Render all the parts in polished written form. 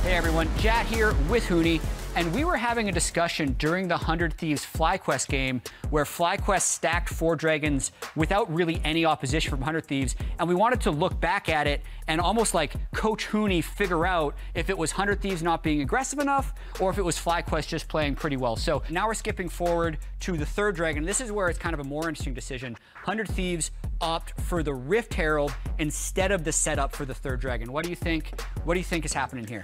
Hey everyone, Jat here with Huni, and we were having a discussion during the 100 Thieves FlyQuest game where FlyQuest stacked 4 dragons without really any opposition from 100 Thieves, and we wanted to look back at it and almost like Coach Huni figure out if it was 100 Thieves not being aggressive enough or if it was FlyQuest just playing pretty well. So now we're skipping forward to the 3rd dragon. This is where it's kind of a more interesting decision. 100 Thieves opt for the Rift Herald instead of the setup for the 3rd dragon. What do you think? What do you think is happening here?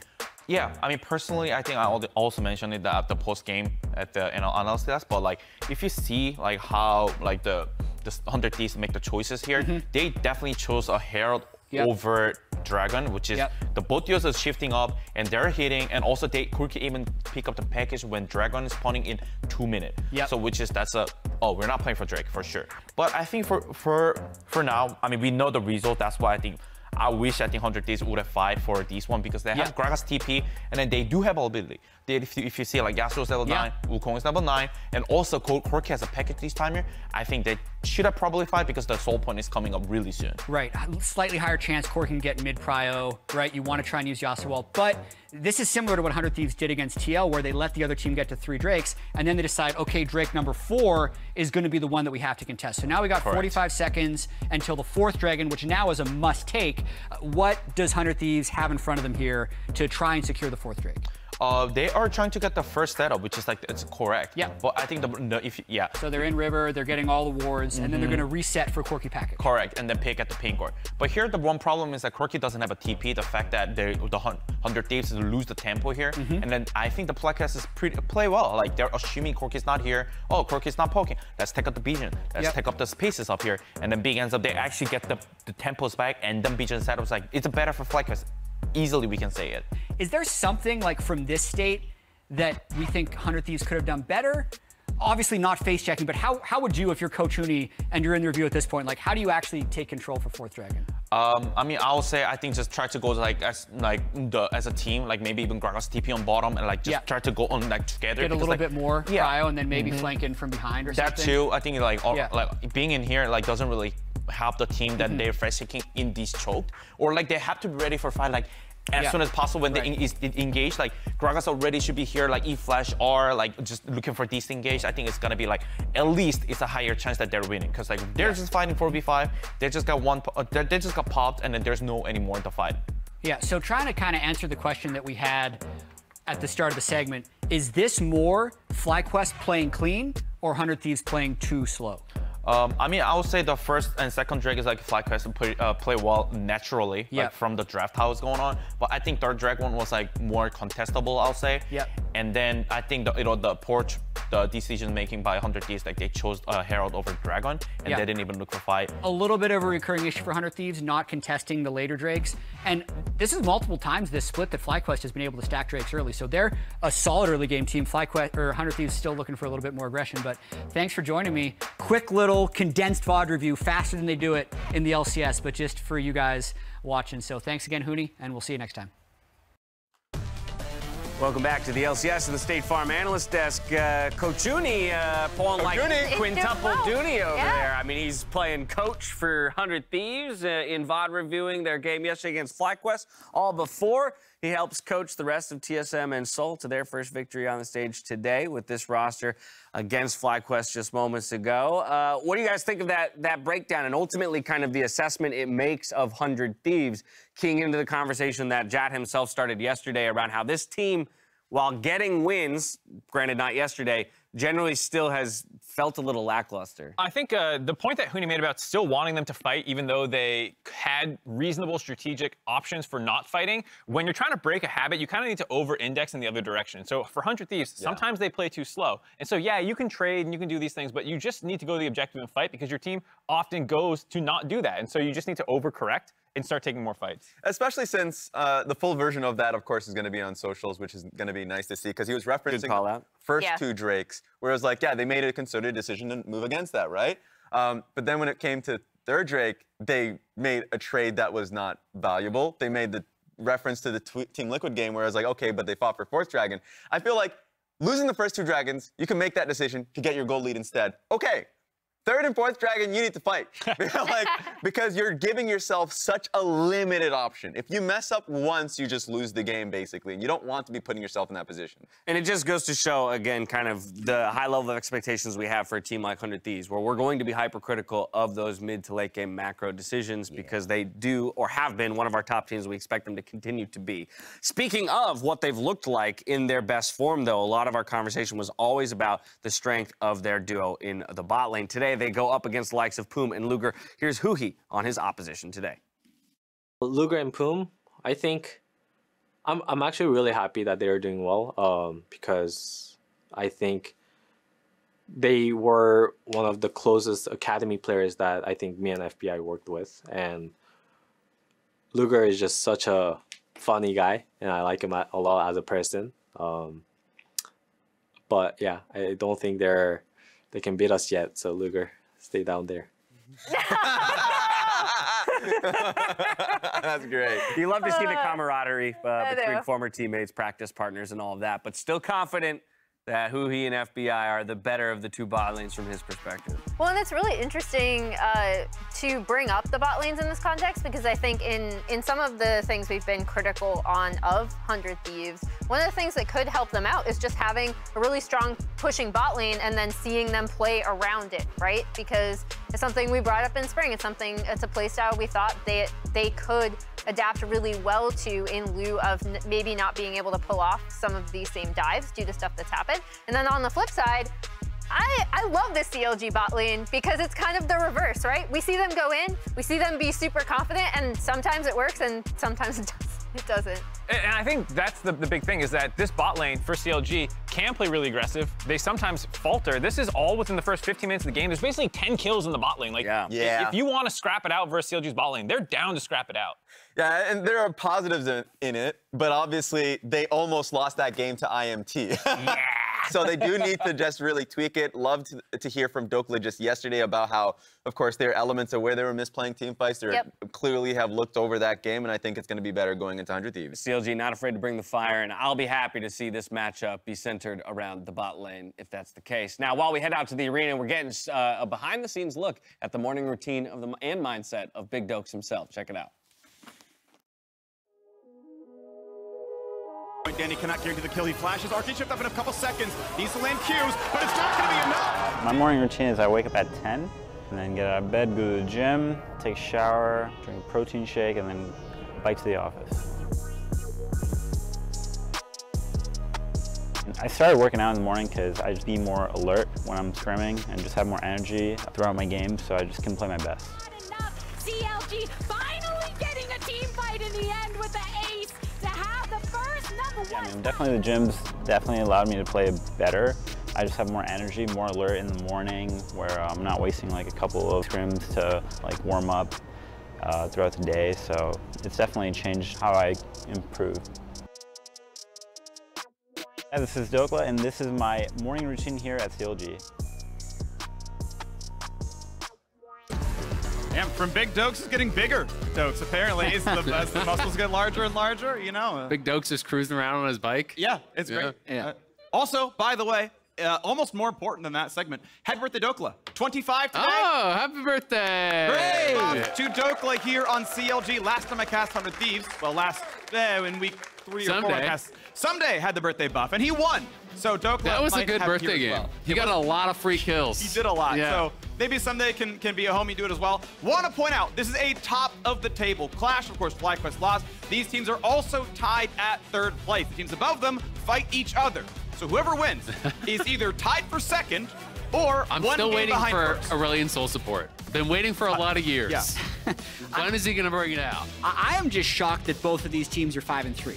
Yeah, I mean, personally, I think I also mentioned it at the post game at the analysis. But like, if you see like how like the 100 Thieves make the choices here, they definitely chose a Herald over Dragon, which is the both deals are shifting up and they're hitting, and also they could even pick up the package when Dragon is spawning in 2 minutes. So which is we're not playing for Drake for sure. But I think for now, I mean, we know the result. That's why I wish 100 Thieves would have fight for this one because they have Gragas TP and then they do have ability. If you see like Yasuo's level 9, Wukong is level 9, and also Corki has a package this time here, I think they should have probably fight because the soul point is coming up really soon. Right, slightly higher chance Corki can get mid-prio, right? You want to try and use Yasuo, but this is similar to what 100 Thieves did against TL where they let the other team get to 3 Drakes and then they decide, okay, Drake number 4 is going to be the one that we have to contest. So now we got 45 seconds until the 4th dragon, which now is a must take. What does 100 Thieves have in front of them here to try and secure the 4th Drake? They are trying to get the first setup, which is like, it's correct. But I think So they're in river, they're getting all the wards, and then they're going to reset for Corki package. Correct, and then pick at the pink ward. But here the one problem is that Corki doesn't have a TP. The fact that the 100 Thieves lose the tempo here, and then I think the Plecast is play well. Like they're assuming Corki's not here. Oh, Corki's not poking. Let's take up the Bijan. Let's take up the spaces up here, and then Big ends up. They actually get the tempos back, and then Bijan setups like it's better for Plecast. Easily we can say it. Is there something like from this state that we think 100 Thieves could have done better? Obviously not face checking, but how would you, if you're Coach Huni and you're in the review at this point, like how do you actually take control for 4th dragon? I mean, I would say I think just try to go like as a team, like maybe even Gragas TP on bottom and like just try to go on like together. Get a little bit more cryo and then maybe flank in from behind or something. That too, I think like being in here like doesn't really help the team that they're face checking in these choked, or like they have to be ready for fight like as soon as possible when they engage. Like Gragas already should be here like E flash R, like just looking for these engage. I think it's gonna be like at least it's a higher chance that they're winning because like they're just fighting 4v5. They just got they just got popped and then there's no anymore to fight. Yeah, so trying to kind of answer the question that we had at the start of the segment, is this more FlyQuest playing clean or 100 Thieves playing too slow? I mean, I would say the 1st and 2nd Drake is like FlyQuest play well naturally, like from the draft how it's going on. But I think 3rd Drake one was like more contestable, I'll say. And then I think the decision making by 100 Thieves, like they chose Herald over Dragon, and they didn't even look for fight. A little bit of a recurring issue for 100 Thieves, not contesting the later Drakes. And this is multiple times this split that FlyQuest has been able to stack Drakes early. So they're a solid early game team. FlyQuest or 100 Thieves still looking for a little bit more aggression. But thanks for joining me. Quick little condensed VOD review, faster than they do it in the LCS, but just for you guys watching. So thanks again, Huni, and we'll see you next time. Welcome back to the LCS and the State Farm Analyst Desk. Coach Huni pulling like quintuple duty over there. I mean, he's playing coach for 100 Thieves in VOD reviewing their game yesterday against FlyQuest. All before he helps coach the rest of TSM and Seoul to their first victory on the stage today with this roster against FlyQuest just moments ago. What do you guys think of that breakdown and ultimately kind of the assessment it makes of 100 Thieves, keying into the conversation that Jat himself started yesterday around how this team, while getting wins, granted not yesterday, generally still has felt a little lackluster? I think the point that Huni made about still wanting them to fight, even though they had reasonable strategic options for not fighting, when you're trying to break a habit, you kind of need to over-index in the other direction. So for 100 Thieves, sometimes they play too slow. And so, yeah, you can trade and you can do these things, but you just need to go to the objective and fight because your team often goes to not do that. And so you just need to overcorrect and start taking more fights. Especially since the full version of that, of course, is going to be on socials, which is going to be nice to see because he was referencing the first 2 Drakes, where it was like, yeah, they made a concerted decision to move against that, right? But then when it came to 3rd Drake, they made a trade that was not valuable. They made the reference to the Team Liquid game where I was like, okay, but they fought for 4th Dragon. I feel like losing the first 2 dragons, you can make that decision to get your gold lead instead. Okay, third and fourth dragon, you need to fight. Because you're giving yourself such a limited option. If you mess up once, you just lose the game, basically. And you don't want to be putting yourself in that position. And it just goes to show, again, kind of the high level of expectations we have for a team like 100 Thieves, where we're going to be hypercritical of those mid to late game macro decisions because they do or have been one of our top teams. We expect them to continue to be. Speaking of what they've looked like in their best form, though, a lot of our conversation was always about the strength of their duo in the bot lane. Today, they go up against the likes of Poom and Luger. Here's Huhi on his opposition today. Luger and Poom, I think I'm actually really happy that they are doing well because I think they were one of the closest academy players that I think me and FBI worked with. And Luger is just such a funny guy, and I like him a lot as a person. But yeah, I don't think they can beat us yet. So Luger, stay down there. That's great. You love to see the camaraderie between former teammates, practice partners, and all of that, but still confident that Huhi and FBI are the better of the two bot lanes from his perspective. Well, and it's really interesting to bring up the bot lanes in this context because I think in some of the things we've been critical on of 100 Thieves, one of the things that could help them out is just having a really strong pushing bot lane and then seeing them play around it, right? Because it's something we brought up in spring. It's a play style we thought they could adapt really well to in lieu of maybe not being able to pull off some of these same dives due to stuff that's happened. And then on the flip side, I love this CLG bot lane because it's kind of the reverse, right? We see them go in, we see them be super confident, and sometimes it works and sometimes it doesn't. And I think that's the big thing is that this bot lane for CLG can play really aggressive. They sometimes falter. This is all within the first 15 minutes of the game. There's basically 10 kills in the bot lane. Like, if you want to scrap it out versus CLG's bot lane, they're down to scrap it out. Yeah, and there are positives in it, but obviously they almost lost that game to IMT. So they do need to just really tweak it. Love to hear from Dokla just yesterday about how, of course, there are elements of where they were misplaying team fights. They clearly have looked over that game, and I think it's going to be better going into 100 Thieves. CLG not afraid to bring the fire, and I'll be happy to see this matchup be centered around the bot lane if that's the case. Now, while we head out to the arena, we're getting a behind-the-scenes look at the morning routine and mindset of Big Dokes himself. Check it out. Danny cannot guarantee the kill. He flashes. Arcade shift up in a couple seconds. Needs to land Qs, but it's not going to be enough. My morning routine is I wake up at 10 and then get out of bed, go to the gym, take a shower, drink a protein shake, and then bike to the office. I started working out in the morning because I just be more alert when I'm scrimming and just have more energy throughout my game, so I just can play my best. CLG finally getting a team fight in the end with the ace to have the first #1. Yeah, I mean, definitely the gym's definitely allowed me to play better. I just have more energy, more alert in the morning where I'm not wasting like a couple of scrims to like warm up throughout the day. So it's definitely changed how I improve. Yeah, this is Dokla and this is my morning routine here at CLG. And from Big Dokes is getting bigger. Dokes apparently as the muscles get larger and larger, you know. Big Dokes is cruising around on his bike. Yeah, it's great. Yeah. Also, by the way, almost more important than that segment, happy birthday Dokla. 25 today. Oh, happy birthday! Great! To Dokla here on CLG. Last time I cast 100 Thieves, well, in week 3 or 4 I cast. Someday had the birthday buff, and he won. So Dokla that was a good birthday game. Well. He got a lot of free kills. He did a lot. Yeah. So maybe someday can be a homie, do it as well. Want to point out, this is a top of the table clash. Of course, FlyQuest lost. These teams are also tied at 3rd place. The teams above them fight each other. So whoever wins is either tied for 2nd or I'm one still game waiting behind for first. Aurelion Soul Support. Been waiting for a lot of years. Yeah. When is he going to bring it out? I am just shocked that both of these teams are 5-3.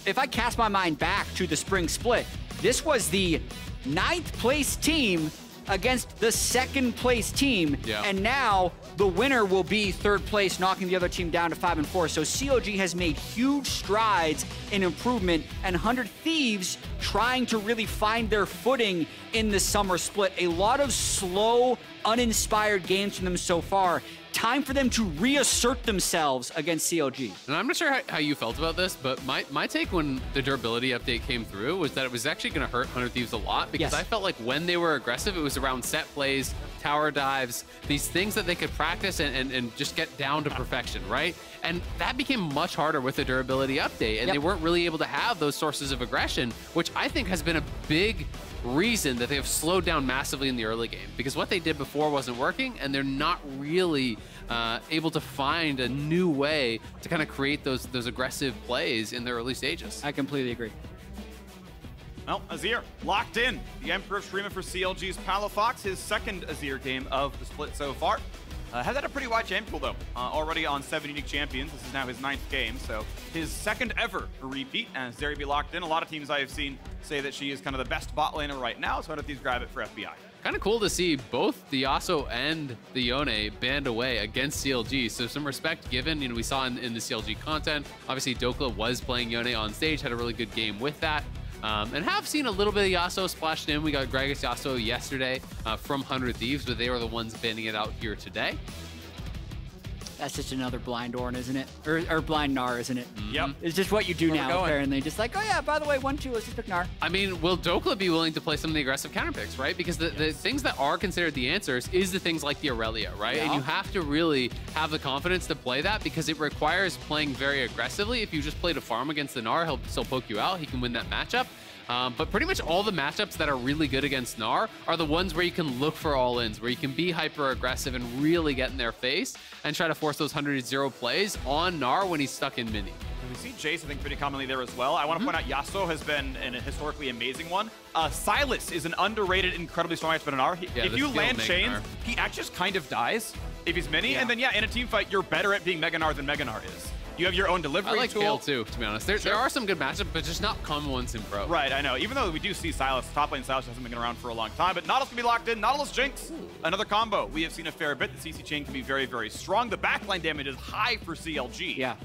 If I cast my mind back to the spring split, this was the 9th place team against the 2nd place team, and now the winner will be 3rd place, knocking the other team down to 5-4. So CLG has made huge strides in improvement, and 100 Thieves trying to really find their footing in the summer split. A lot of slow, uninspired games from them so far. Time for them to reassert themselves against CLG. And I'm not sure how you felt about this, but my take when the durability update came through was that it was actually going to hurt 100 Thieves a lot because I felt like when they were aggressive, it was around set plays tower dives, these things that they could practice and just get down to perfection, right? And that became much harder with the durability update, and they weren't really able to have those sources of aggression, which I think has been a big reason that they have slowed down massively in the early game, because what they did before wasn't working, and they're not really able to find a new way to kind of create those aggressive plays in the early stages. I completely agree. Well, Azir locked in. The Emperor streamer for CLG's Palafox, his second Azir game of the split so far. Has had a pretty wide champion pool, though. Already on 7 unique champions. This is now his 9th game, so his second ever repeat. And Zeri be locked in. A lot of teams I have seen say that she is kind of the best bot laner right now, so I don't know if these grab it for FBI. Kind of cool to see both the Yasuo and the Yone band away against CLG. So some respect given. You know, we saw in the CLG content, obviously Dokla was playing Yone on stage, had a really good game with that. And have seen a little bit of Yasuo splashed in. We got Gragas Yasuo yesterday from 100 Thieves, but they were the ones banning it out here today. That's just another blind Ornn, isn't it? Or blind Gnar, isn't it? Yep. It's just what you do now, apparently. Just like, oh yeah, by the way, 1-2, let's just pick Gnar. I mean, will Dokla be willing to play some of the aggressive counter picks, right? Because the things that are considered the answers is the things like the Aurelia, right? Yeah. And you have to really have the confidence to play that, because it requires playing very aggressively. If you just play to farm against the Gnar, he'll still poke you out. He can win that matchup. But pretty much all the matchups that are really good against Gnar are the ones where you can look for all-ins, where you can be hyper-aggressive and really get in their face and try to force those 100-0 plays on Gnar when he's stuck in mini. We see Jace, I think, pretty commonly there as well. I want to point out Yasuo has been a historically amazing one. Sylas is an underrated, incredibly strong expert on Gnar. If you land chains, he actually just kind of dies if he's mini. And then, yeah, in a team fight, you're better at being Mega Gnar than Mega Gnar is. You have your own delivery I like tool. Gale too, to be honest. There are some good matchups, but just not common ones in pro. Right, I know. Even though we do see Sylas, top lane Sylas hasn't been around for a long time, but Nautilus can be locked in. Nautilus Jinx, another combo. We have seen a fair bit. The CC chain can be very, very strong. The backline damage is high for CLG. Yeah,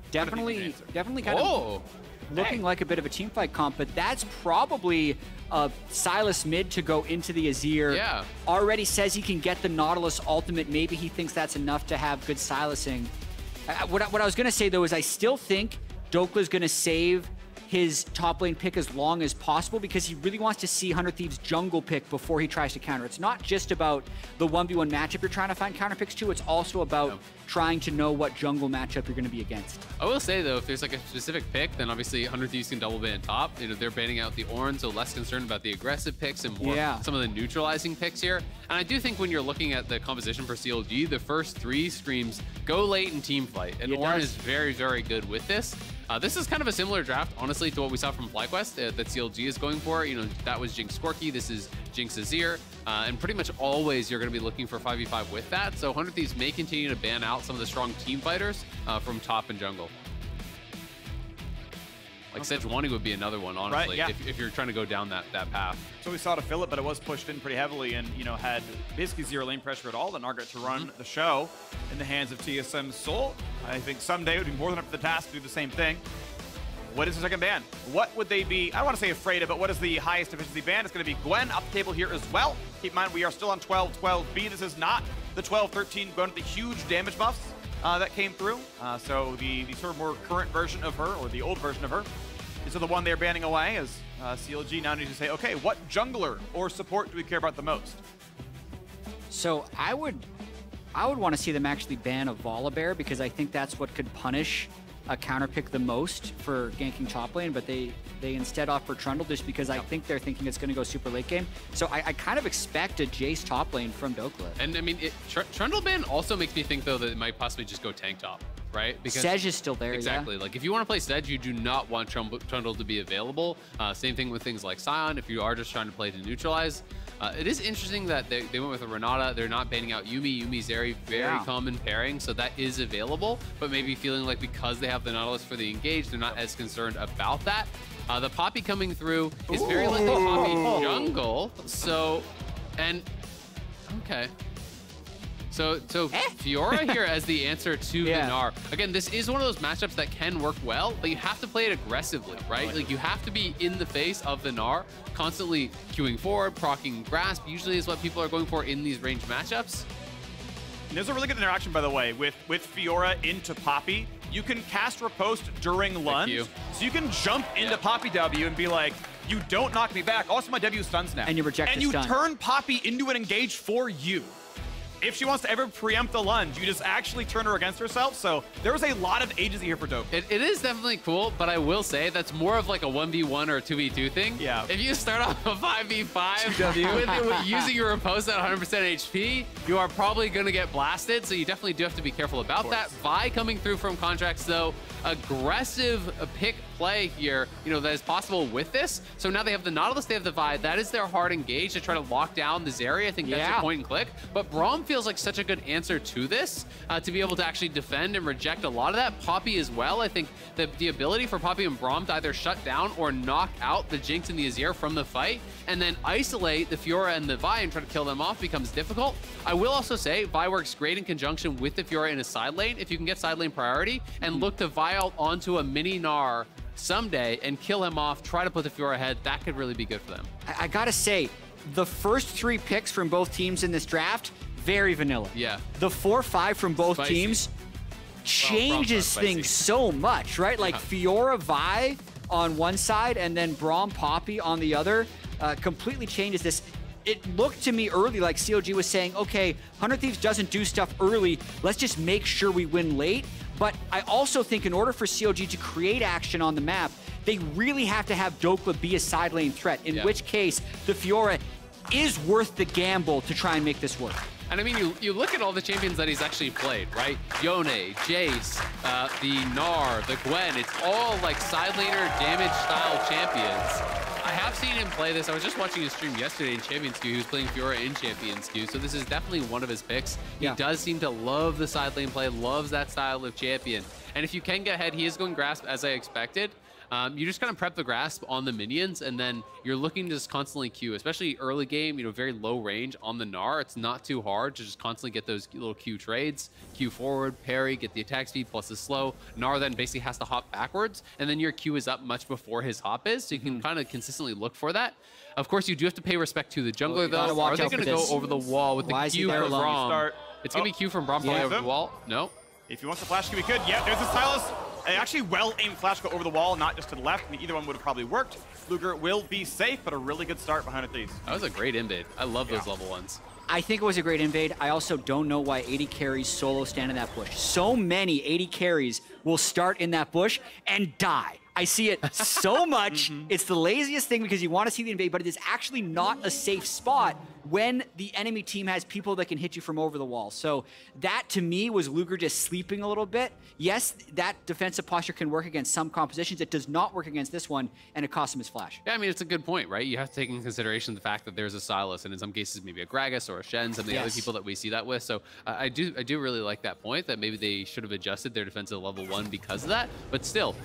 definitely kind of looking like a bit of a teamfight comp, but that's probably Sylas mid to go into the Azir. Yeah. Already says he can get the Nautilus ultimate. Maybe he thinks that's enough to have good Sylasing. What I was going to say, though, is I still think Dokla's going to save his top lane pick as long as possible, because he really wants to see 100 Thieves jungle pick before he tries to counter. It's not just about the 1v1 matchup you're trying to find counter picks to, it's also about trying to know what jungle matchup you're going to be against. I will say, though, if there's like a specific pick, then obviously 100 Thieves can double ban top. You know, they're banning out the Ornn, so less concerned about the aggressive picks and more some of the neutralizing picks here. And I do think when you're looking at the composition for CLG, the first 3 streams go late in team fight, and Ornn is very, very good with this. This is kind of a similar draft, honestly, to what we saw from FlyQuest that CLG is going for. You know, that was Jinx Scorky, this is Jinx Azir, and pretty much always you're going to be looking for 5v5 with that. So 100 Thieves may continue to ban out some of the strong team fighters from top and jungle. Like Sejuani would be another one, honestly, if you're trying to go down that path. So we saw to fill it, but it was pushed in pretty heavily and, you know, had basically zero lane pressure at all. The Gnar got to run the show in the hands of TSM Seoul. I think someday it would be more than up to the task to do the same thing. What is the second ban? What would they be, I don't want to say afraid of, but what is the highest efficiency ban? It's going to be Gwen up the table here as well. Keep in mind, we are still on 12-12B. This is not the 12-13 Gwen with the huge damage buffs that came through. So the sort of more current version of her, or the old version of her, is the one they're banning away, as CLG now needs to say, okay, what jungler or support do we care about the most? So I would want to see them actually ban a Volibear, because I think that's what could punish a counter pick the most for ganking top lane, but they instead opt for Trundle, just because I think they're thinking it's going to go super late game. So I kind of expect a Jace top lane from Dokla. And I mean, Trundle ban also makes me think, though, that it might possibly just go tank top. Right? Because Sedge is still there, exactly. Like, if you want to play Sedge, you do not want Trundle to be available. Same thing with things like Sion, if you are just trying to play to neutralize. It is interesting that they went with a Renata. They're not banning out Yuumi. Yuumi's very common pairing, so that is available. But maybe feeling like because they have the Nautilus for the engage, they're not as concerned about that. The Poppy coming through is very like the Poppy jungle. So, okay. So Fiora here as the answer to the Gnar. Again, this is one of those matchups that can work well, but you have to play it aggressively, right? Like, you have to be in the face of the Gnar, constantly queuing forward, proccing Grasp, usually is what people are going for in these ranged matchups. And there's a really good interaction, by the way, with Fiora into Poppy. You can cast Riposte during Lund, so you can jump into Poppy W and be like, you don't knock me back. Also, my W stuns now. And you reject and the you stun. turn Poppy into an engage for you. If she wants to ever preempt the lunge, you just actually turn her against herself. So there was a lot of agency here for Dope. It is definitely cool, but I will say that's more of like a 1v1 or a 2v2 thing. Yeah. If you start off a 5v5 with using your riposte at 100% HP, you are probably going to get blasted. So you definitely do have to be careful about that. Vi coming through from Contracts, though, aggressive pick play here, that is possible with this. So now they have the Nautilus, they have the Vi. That is their hard engage to try to lock down this area. I think that's your point and click. But Braum feels like such a good answer to this, to be able to actually defend and reject a lot of that. Poppy as well. I think that the ability for Poppy and Braum to either shut down or knock out the Jinx and the Azir from the fight, and then isolate the Fiora and the Vi and try to kill them off becomes difficult. I will also say Vi works great in conjunction with the Fiora in a side lane. If you can get side lane priority and look to Vi out onto a mini Gnar someday and kill him off, try to put the Fiora ahead, that could really be good for them. I gotta say, the first 3 picks from both teams in this draft, very vanilla. Yeah. The 4-5 from both teams changes things so much, right? Like Fiora Vi on one side and then Braum Poppy on the other completely changes this. It looked to me early like COG was saying, okay, 100 Thieves doesn't do stuff early. Let's just make sure we win late. But I also think in order for COG to create action on the map, they really have to have Dokla be a side lane threat, in which case the Fiora is worth the gamble to try and make this work. And I mean, you look at all the champions that he's actually played, right? Yone, Jace, the Gnar, the Gwen, it's all like side laner damage style champions. I have seen him play this. I was just watching his stream yesterday in Champions Queue. He was playing Fiora in Champions Queue, so this is definitely one of his picks. He does seem to love the side lane play, loves that style of champion. And if you can get ahead, he is going Grasp as I expected. You just kind of prep the Grasp on the minions, and then you're looking to just constantly Q, especially early game, very low range on the Gnar. It's not too hard to just constantly get those little Q trades, Q forward, parry, get the attack speed plus the slow. Gnar then basically has to hop backwards, and then your Q is up much before his hop is, so you can kind of consistently look for that. Of course, you do have to pay respect to the jungler, though. Are they going to go over the wall with the Q from Braum? It's going to be Q from Braum going over the wall. No. If he wants to flash, he could. Yeah, there's a Sylas. Actually, well-aimed flash go over the wall, not just to the left. I mean, either one would have probably worked. Luger will be safe, but a really good start behind 100 Thieves. That was a great invade. I love those level ones. I think it was a great invade. I also don't know why 80 carries solo stand in that bush. So many 80 carries will start in that bush and die. I see it so much. It's the laziest thing because you want to see the invade, but it is actually not a safe spot when the enemy team has people that can hit you from over the wall. So that, to me, was Luger just sleeping a little bit. Yes, that defensive posture can work against some compositions. It does not work against this one, and it cost him his flash. Yeah, I mean, it's a good point, right? You have to take into consideration the fact that there's a Sylas, and in some cases, maybe a Gragas or a Shen, some of the other people that we see that with. So I do really like that point, that maybe they should have adjusted their defense to level 1 because of that. But still,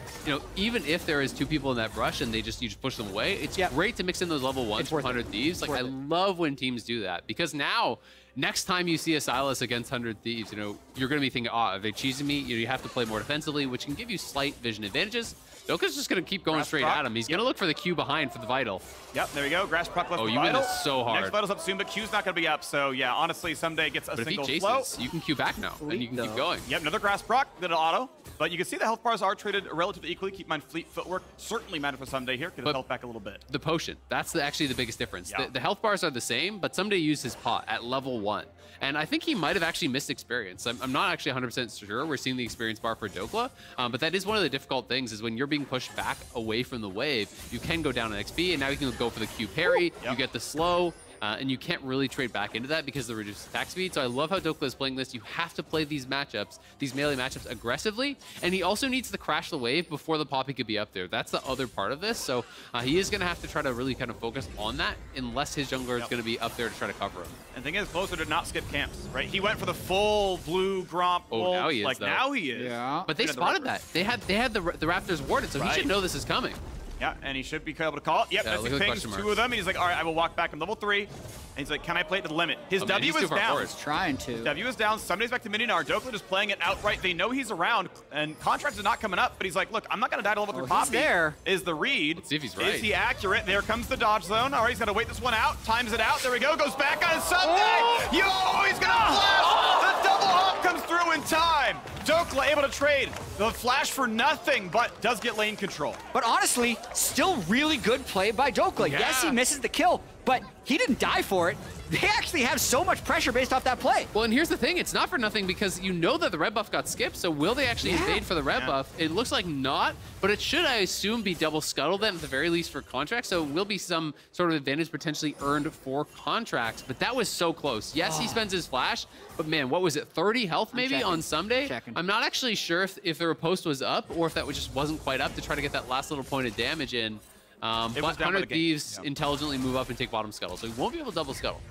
even if there is 2 people in that brush and you just push them away, it's great to mix in those level 1s from 100 Thieves. Like, I love when teams do that, because now, next time you see a Sylas against 100 Thieves, you're going to be thinking, are they cheesing me? You have to play more defensively, which can give you slight vision advantages. Dokka's just going to keep going straight at him. He's going to look for the Q behind for the Vital. Yep, there we go. Grass proc left the Vital. Oh, you is so hard. Next Vital's up soon, but Q's not going to be up. So, yeah, honestly, someday gets a single flow. You can Q back now, and you can keep going. Yep, another Grass proc, did an auto. But you can see the health bars are traded relatively equally. Keep in mind, Fleet Footwork certainly matter for Someday here. Get his health back a little bit. The potion, that's actually the biggest difference. The health bars are the same, but Someday used his pot at level 1. And I think he might have actually missed experience. I'm not actually 100% sure we're seeing the experience bar for Dokla, but that is one of the difficult things, is when you're being pushed back away from the wave, you can go down in XP, and now you can go for the Q parry, you get the slow, and you can't really trade back into that because of the reduced attack speed. So I love how Dokla is playing this. You have to play these matchups, these melee matchups, aggressively, and he also needs to crash the wave before the Poppy could be up there. That's the other part of this. So he is going to have to try to really kind of focus on that, unless his jungler is going to be up there to try to cover him. And the thing is, Closer did not skip camps, right? He went for the full blue Gromp. Oh, now he is, like, though. now he is. Yeah. But they spotted that. They had the Raptors warded, so he should know this is coming. Yeah, and he should be able to call it. Yep, that's the pings, 2 of them, and he's like, all right, I will walk back in level 3. And he's like, can I play it to the limit? His W is down. He's trying to. His W is down. Somebody's back to mid Gnar. Dokla just playing it outright. They know he's around, and Contracts is not coming up, but he's like, look, I'm not going to die to level 3 Poppy. There. Is the read. Let's see if he's right. Is he accurate? There comes the dodge zone. All right, he's got to wait this one out. Times it out. There we go. Goes back on Someday. Yo, he's going to flash. The double hop comes through, in time. Dokla able to trade the flash for nothing, but does get lane control. But honestly, still really good play by Dokla. Yeah. Yes, he misses the kill, but he didn't die for it. They actually have so much pressure based off that play. Well, and here's the thing, it's not for nothing because you know that the red buff got skipped, so will they actually invade for the red buff? It looks like not, but it should, I assume, be double scuttle then at the very least for Contract, so will be some sort of advantage potentially earned for Contract, but that was so close. Yes, he spends his flash, but man, what was it, 30 health maybe on Someday? I'm not actually sure if the riposte was up or if that just wasn't quite up to try to get that last little point of damage in. But 100 Thieves intelligently move up and take bottom scuttle, so he won't be able to double scuttle.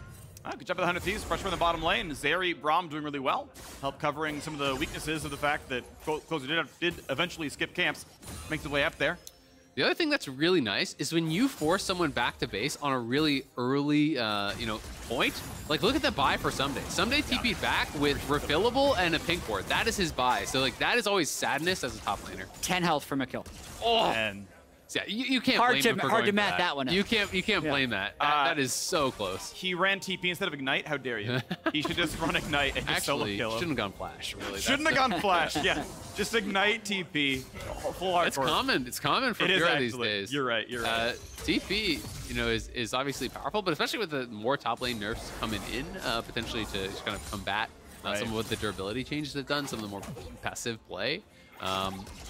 Good job by the 100 Thieves. Pressure in the bottom lane. Zeri, Braum doing really well. Help covering some of the weaknesses of the fact that Closer did eventually skip camps. Makes the way up there. The other thing that's really nice is when you force someone back to base on a really early, point. Like, look at the buy for Someday. Someday TP'd back with refillable and a pink board. That is his buy. So, like, that is always sadness as a top laner. 10 health from a kill. Oh! And yeah, you can't blame him for hard to going mat for that one out. You can't blame that. That is so close. He ran TP instead of Ignite. How dare you? He should just run Ignite and just solo kill him. Shouldn't have gone Flash, really. Shouldn't have gone Flash, yeah. Just Ignite TP. Full hardcore. It's common. It's common for Pure these days. You're right. You're right. TP, is obviously powerful, but especially with the more top lane nerfs coming in, potentially to just kind of combat some of what the durability changes have done, some of the more passive play.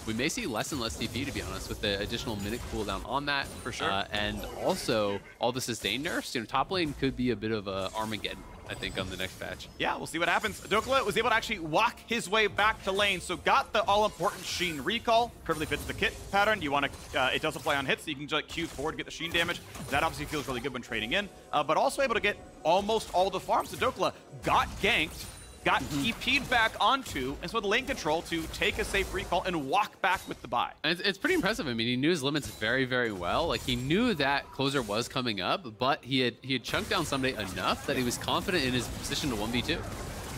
We may see less and less TP, to be honest, with the additional minute cooldown on that. For sure. And also, all the sustain nerfs, top lane could be a bit of a Armageddon, I think, on the next patch. Yeah, we'll see what happens. Dokla was able to actually walk his way back to lane, so got the all-important Sheen recall. Perfectly fits the kit pattern. You want to, it does apply on hits, so you can just Q forward to get the Sheen damage. That obviously feels really good when trading in, but also able to get almost all the farms. So Dokla got ganked, got TP'd back onto, and so the lane control to take a safe recall and walk back with the buy. And it's pretty impressive. I mean, he knew his limits very, very well. Like, he knew that Closer was coming up, but he had chunked down Someday enough that he was confident in his position to 1v2.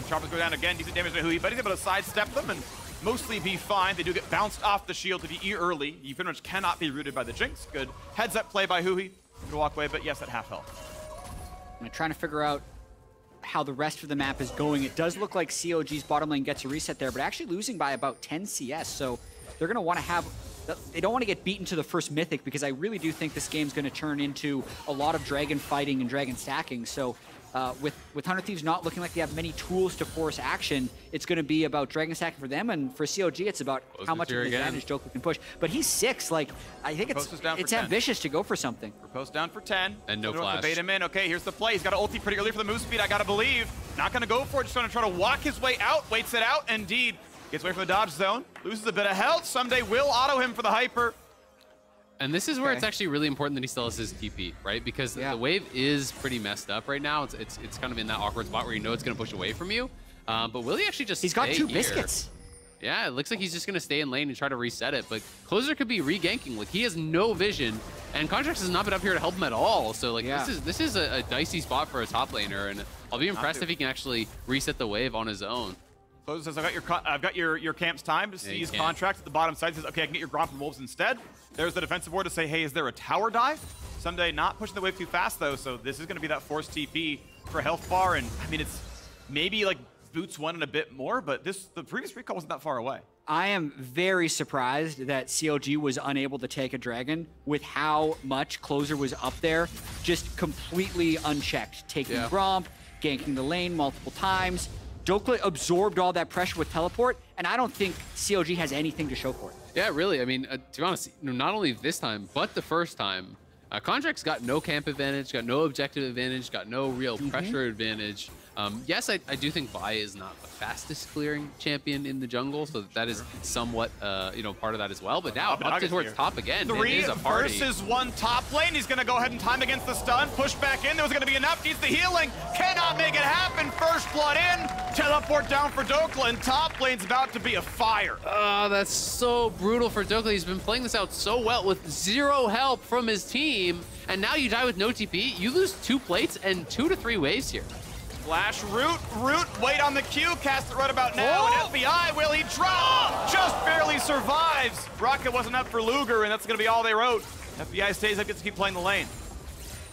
Choppers go down again, decent damage to Hui, but he's able to sidestep them and mostly be fine. They do get bounced off the shield to the E early. You pretty much cannot be rooted by the Jinx. Good heads-up play by Hui to walk away, but yes, at half health. I'm trying to figure out how the rest of the map is going. It does look like COG's bottom lane gets a reset there, but actually losing by about 10 CS. So they're going to want to have, they don't want to get beaten to the first Mythic, because I really do think this game's going to turn into a lot of dragon fighting and dragon stacking. So with 100 Thieves not looking like they have many tools to force action, it's going to be about dragon stacking for them, and for COG it's about how much of an advantage Dokla can push. But he's 6, like, I think it's ambitious to go for something. Riposte down for 10. And no flash. Bait him in. Okay, here's the play. He's got to ulti pretty early for the move speed, I gotta believe. Not gonna go for it, just gonna try to walk his way out, waits it out, indeed. Gets away from the dodge zone, loses a bit of health. Someday will auto him for the hyper. And this is where it's actually really important that he still has his TP, right? Because the wave is pretty messed up right now. It's kind of in that awkward spot where you know it's going to push away from you. But will he actually just He's got 2 biscuits. Yeah, it looks like he's just going to stay in lane and try to reset it. But Closer could be re-ganking. Like, he has no vision. And Contracts has not been up here to help him at all. So, like, this is a dicey spot for a top laner. And I'll be impressed if he can actually reset the wave on his own. Closer says, I've got your camp's time to see his contract at the bottom side. Says, okay, I can get your Gromp and Wolves instead. There's the defensive board to say, hey, is there a tower dive? Someday not pushing the wave too fast, though, so this is going to be that forced TP for health bar, and, I mean, it's maybe, like, Boots 1 and a bit more, but the previous recall wasn't that far away. I am very surprised that COG was unable to take a dragon with how much Closer was up there, just completely unchecked, taking Gromp, ganking the lane multiple times. Dokla absorbed all that pressure with teleport, and I don't think COG has anything to show for it. Yeah, really. I mean, to be honest, not only this time, but the first time, Contract's got no camp advantage, got no objective advantage, got no real pressure advantage. Yes, I do think Vi is not the fastest clearing champion in the jungle, so that is somewhat, part of that as well. But now, up towards top again, 3 it is a party. versus 1 top lane. He's going to go ahead and time against the stun, push back in. There was going to be enough. Needs the healing. Cannot make it happen. First blood in. Teleport down for Dokla, and top lane's about to be a fire. Oh, that's so brutal for Dokla. He's been playing this out so well with 0 help from his team, and now you die with no TP. You lose 2 plates and 2 to 3 waves here. Flash root, wait on the Q, cast it right about now, and FBI, will he drop? Just barely survives. Rocket wasn't up for Luger, and that's gonna be all they wrote. FBI stays up, gets to keep playing the lane.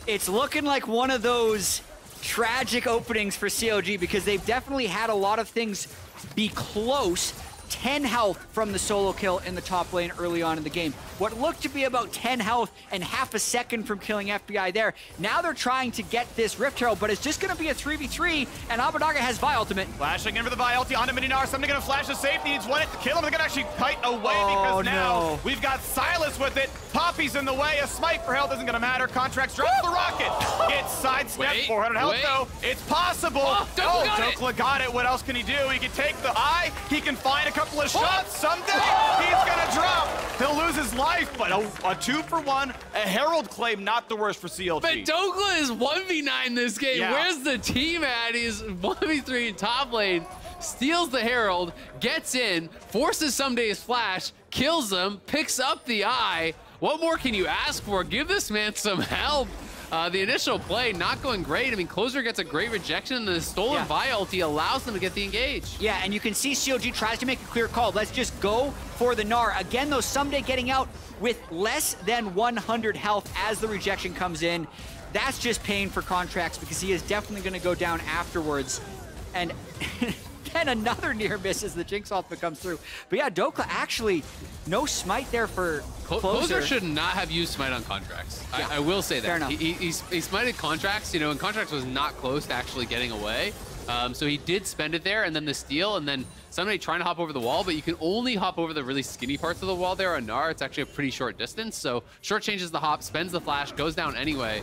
It's looking like one of those tragic openings for CLG because they've definitely had a lot of things be close. 10 health from the solo kill in the top lane early on in the game. What looked to be about 10 health and half a second from killing FBI there. Now they're trying to get this Rift Herald, but it's just going to be a 3v3, and Abbedagge has Vi ultimate. Flashing in for the Vi ulti onto Mininar. Somebody going to flash the safety. Needs one hit to kill him. They're going to actually kite away because now we've got Sylas with it. Poppy's in the way. A smite for health isn't going to matter. Contracts drops the rocket. Gets sidestepped. 400 health though. It's possible. Dokla got it. What else can he do? He can take the eye. He can find a couple of shots. Someday he's going to drop. He'll lose his life, but a 2-for-1. A Herald claim, not the worst for CLG. But Dokla is 1v9 this game. Yeah. Where's the team at? He's 1v3 in top lane. Steals the Herald, gets in, forces Someday's flash, kills him, picks up the eye. What more can you ask for? Give this man some help. The initial play not going great. I mean, Closer gets a great rejection, and the stolen Vi ulti allows them to get the engage. Yeah, and you can see CLG tries to make a clear call. Let's just go for the Gnar. Again, though, Someday getting out with less than 100 health as the rejection comes in. That's just pain for Contracts because he is definitely going to go down afterwards. And then another near miss as the Jinx ultimate comes through. But yeah, Dokla actually, no smite there for Closer. Should not have used smite on Contracts. Yeah. I will say that. Fair enough. He smited Contracts, you know, and Contracts was not close to actually getting away. So he did spend it there, and then the steal, and then somebody trying to hop over the wall, but you can only hop over the really skinny parts of the wall there on Gnar. It's actually a pretty short distance, so short changes the hop, spends the flash, goes down anyway.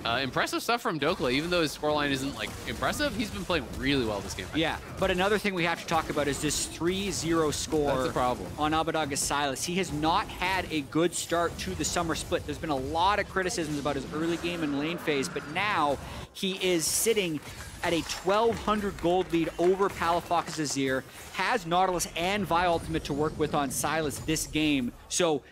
Impressive stuff from Dokla. Even though his scoreline isn't like impressive, he's been playing really well this game. Yeah, but another thing we have to talk about is this 3-0 score. That's the problem. On Abbedagge Sylas. He has not had a good start to the summer split. There's been a lot of criticisms about his early game and lane phase, but now he is sitting at a 1,200 gold lead over Palafox Azir, has Nautilus and Vi ultimate to work with on Sylas this game. So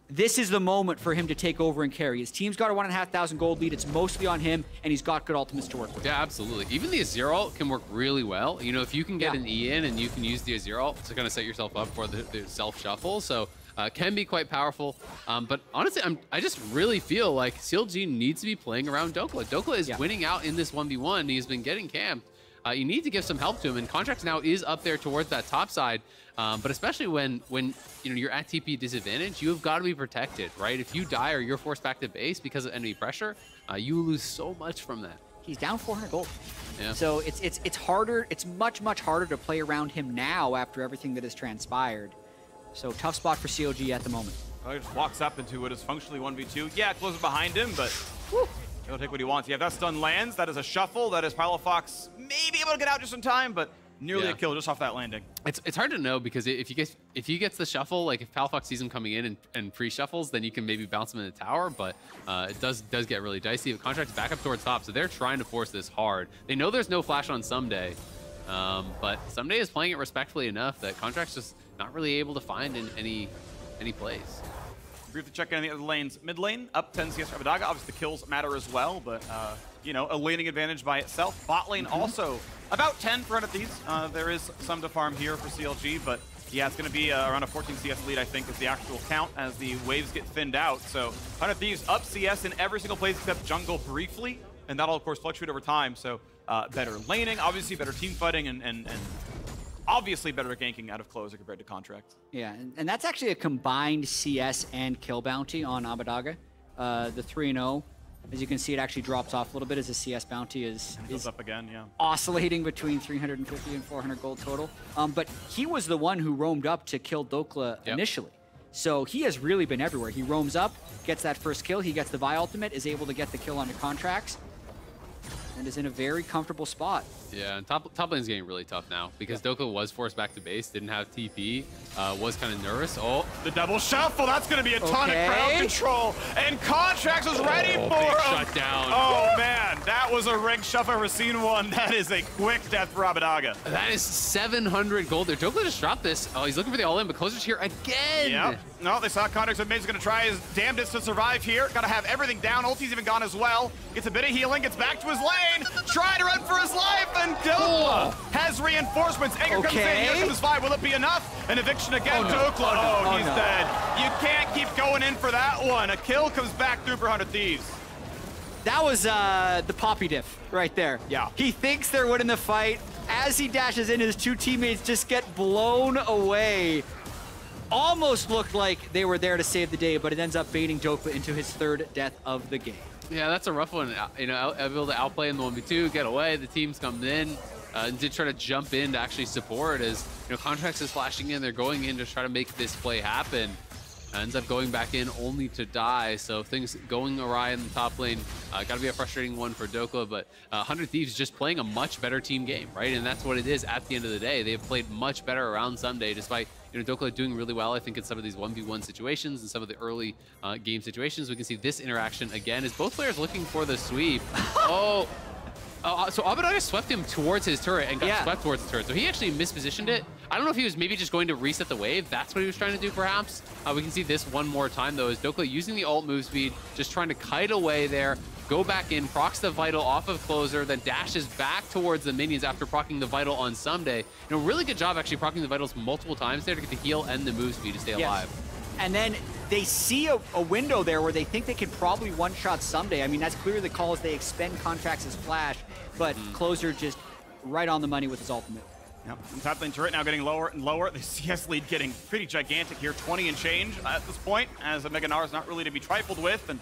this is the moment for him to take over and carry. His team's got a 1,500 gold lead. It's mostly on him, and he's got good ultimates to work with. Yeah, absolutely. Even the Azir ult can work really well. You know, if you can get an E in and you can use the Azir ult to kind of set yourself up for the self-shuffle, so can be quite powerful. But honestly, I just really feel like CLG needs to be playing around Dokla. Dokla is winning out in this 1v1. He's been getting camped. You need to give some help to him, and Contracts now is up there towards that top side. But especially when you know you're at TP disadvantage, you have got to be protected, right? If you die or you're forced back to base because of enemy pressure, you lose so much from that. He's down 400 gold. Yeah. So it's harder. It's much harder to play around him now after everything that has transpired. So tough spot for CLG at the moment. Well, he just walks up into what is functionally 1v2. Yeah, Closer behind him, but he'll take what he wants. Yeah, if that stun lands, that is a shuffle. That is Palafox maybe able to get out just in time, but nearly a kill just off that landing. It's hard to know because if he gets the shuffle, like if Palafox sees him coming in and pre-shuffles, then you can maybe bounce him in the tower, but it does get really dicey. The Contract's back up towards top, so they're trying to force this hard. They know there's no flash on Someday, but Someday is playing it respectfully enough that Contract's just not really able to find in any plays. Briefly check in the other lanes. Mid lane, up 10 CS for Abbedagge. Obviously, the kills matter as well, but, you know, a laning advantage by itself. Bot lane also about 10 for 100 Thieves. There is some to farm here for CLG, but yeah, it's going to be around a 14 CS lead, I think, is the actual count as the waves get thinned out. So 100 Thieves up CS in every single place except jungle briefly, and that'll, of course, fluctuate over time. So better laning, obviously better team fighting, and obviously better ganking out of Closer compared to Contracts. Yeah, and that's actually a combined CS and kill bounty on Abbedagge. The 3-0, as you can see, it actually drops off a little bit as the CS bounty is up again, oscillating between 350 and 400 gold total. But he was the one who roamed up to kill Dokla initially. So he has really been everywhere. He roams up, gets that first kill, he gets the Vi ultimate, is able to get the kill onto Contracts, and is in a very comfortable spot. Yeah, and top lane's getting really tough now because Dokla was forced back to base, didn't have TP, was kind of nervous. Oh, the double shuffle, that's going to be a ton of crowd control, and Contracts was ready for him. Shutdown. Oh man, that was a rigged shuffle. I've ever seen one. That is a quick death for Abbedagge. That is 700 gold there. Dokla just dropped this. Oh, he's looking for the all-in, but Closer's here again. Yep. No, they saw Contracts and Mage's going to try his damnedest to survive here. Got to have everything down. Ulti's even gone as well. Gets a bit of healing, gets back to his lane, trying to run for his life, and Dokla has reinforcements. Aegir comes in, here comes Vi. Will it be enough? An eviction again, Dokla. He's dead. You can't keep going in for that one. A kill comes back through for 100 Thieves. That was the Poppy diff right there. Yeah. He thinks they're winning the fight. As he dashes in, his two teammates just get blown away. Almost looked like they were there to save the day, but it ends up baiting Dokla into his third death of the game. Yeah, that's a rough one. You know, able to outplay in the 1v2, get away. The team's come in and did try to jump in to actually support as, you know, Contracts is flashing in. They're going in to try to make this play happen. Ends up going back in only to die, so things going awry in the top lane. Gotta be a frustrating one for Dokla, but 100 Thieves just playing a much better team game, right? And that's what it is at the end of the day. They have played much better around Sunday, despite, you know, Dokla doing really well, I think, in some of these 1v1 situations and some of the early game situations. We can see this interaction again as both players looking for the sweep. So Abbedagge swept him towards his turret and got swept towards the turret. So he actually mispositioned it. I don't know if he was maybe just going to reset the wave. That's what he was trying to do, perhaps. We can see this one more time, though, as Dokla using the ult move speed, just trying to kite away there, go back in, procs the Vital off of Closer, then dashes back towards the minions after procking the Vital on Someday. You know, really good job actually procking the Vitals multiple times there to get the heal and the move speed to stay alive. And then they see a window there where they think they can probably one-shot Someday. I mean, that's clearly the call as they expend Contracts as flash, but Closer just right on the money with his ultimate. Yep. And top lane turret now getting lower and lower. The CS lead getting pretty gigantic here, 20 and change at this point, as a Mega Gnar is not really to be trifled with, and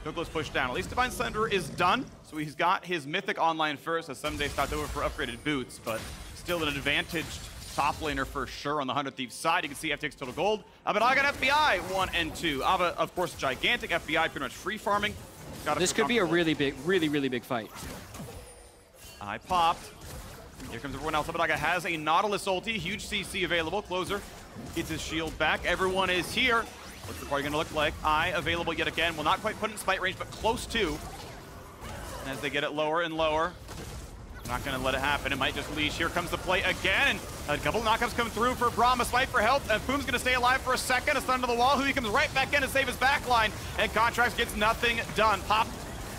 Douglas pushed down. At least Divine Slenderer is done, so he's got his Mythic online first, as Someday stopped over for upgraded boots, but still an advantaged top laner for sure on the 100 Thieves side. You can see FTX total gold. Abbedagge got FBI 1 and 2. Abba, of course, gigantic FBI, pretty much free farming. This could be a really big fight. I popped. Here comes everyone else. Abbedagge has a Nautilus ulti, huge CC available. Closer gets his shield back. Everyone is here. What's the party going to look like? Available yet again. Will not quite put it in smite range, but close to. And as they get it lower and lower, not going to let it happen. It might just leash. Here comes the play again. And a couple of knockups come through for Brahma. Smite for health. And Poom's going to stay alive for a second. A stun to the wall. Who he comes right back in to save his backline. And Contracts gets nothing done. Pop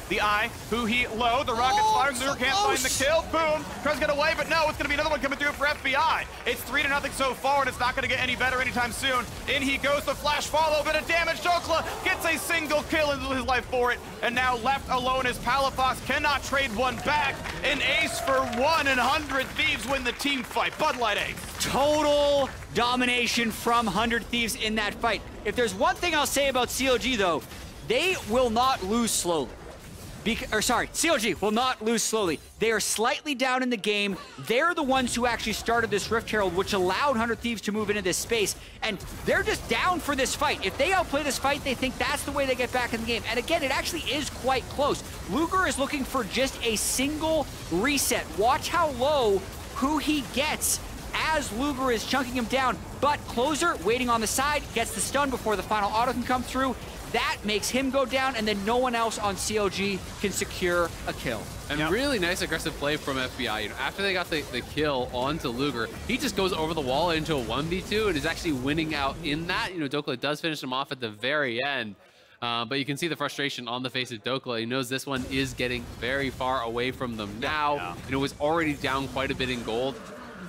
the eye. Who he low. The rocket's firing. Luger can't find the kill. Boom. Tries to get away, but no, it's going to be another one coming through for FBI. It's 3-0 so far, and it's not going to get any better anytime soon. In he goes. The flash follow. Bit of damage. Dokla gets a single kill into his life for it. And now left alone is Palafox. Cannot trade one back. An ace for 1 and 100 Thieves win the team fight. Bud Light ace. Total domination from 100 Thieves in that fight. If there's one thing I'll say about CLG, though, they will not lose slowly. CLG will not lose slowly. They are slightly down in the game. They're the ones who actually started this Rift Herald, which allowed 100 Thieves to move into this space. And they're just down for this fight. If they outplay this fight, they think that's the way they get back in the game. And again, it actually is quite close. Luger is looking for just a single reset. Watch how low who he gets as Luger is chunking him down. But Closer, waiting on the side, gets the stun before the final auto can come through. That makes him go down, and then no one else on CLG can secure a kill. And really nice aggressive play from FBI. You know, after they got the kill onto Luger, he just goes over the wall into a 1v2 and is actually winning out in that. You know, Dokla does finish him off at the very end. But you can see the frustration on the face of Dokla. He knows this one is getting very far away from them now. You know, was already down quite a bit in gold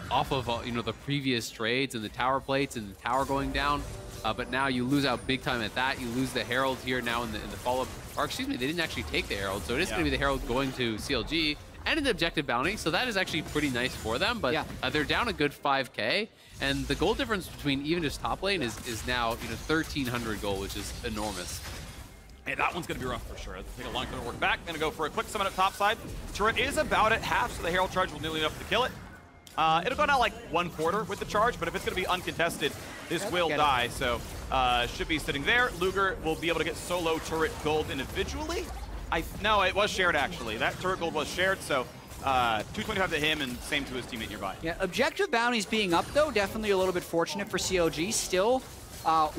off of, you know, the previous trades and the tower plates and the tower going down. But now you lose out big time at that. You lose the Herald here now in the follow-up. Or excuse me, they didn't actually take the Herald. So it is going to be the Herald going to CLG and an objective bounty. So that is actually pretty nice for them. But they're down a good 5K. And the gold difference between even just top lane is now, you know, 1,300 gold, which is enormous. Hey, that one's going to be rough for sure. It'll take a long time to work back. Going to go for a quick summon up top side. Turret is about at half, so the Herald charge will nearly enough to kill it. It'll go down like 1/4 with the charge, but if it's going to be uncontested, this will die. So should be sitting there. Luger will be able to get solo turret gold individually. No, it was shared actually. That turret gold was shared, so 225 to him and same to his teammate nearby. Yeah, objective bounties being up though, definitely a little bit fortunate for CLG. Still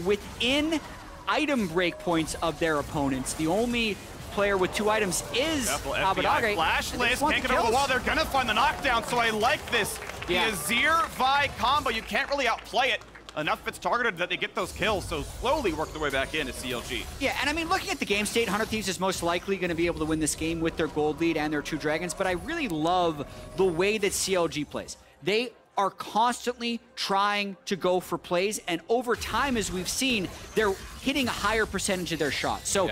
within item break points of their opponents. The only player with 2 items is Abbedagge. Flashless, can't get over the wall. They're gonna find the knockdown, so I like this. The Azir Vi combo, you can't really outplay it. Enough if it's targeted that they get those kills, so slowly work their way back into CLG. Yeah, and I mean, looking at the game state, 100 Thieves is most likely going to be able to win this game with their gold lead and their 2 dragons, but I really love the way that CLG plays. They are constantly trying to go for plays, and over time, as we've seen, they're hitting a higher percentage of their shots. So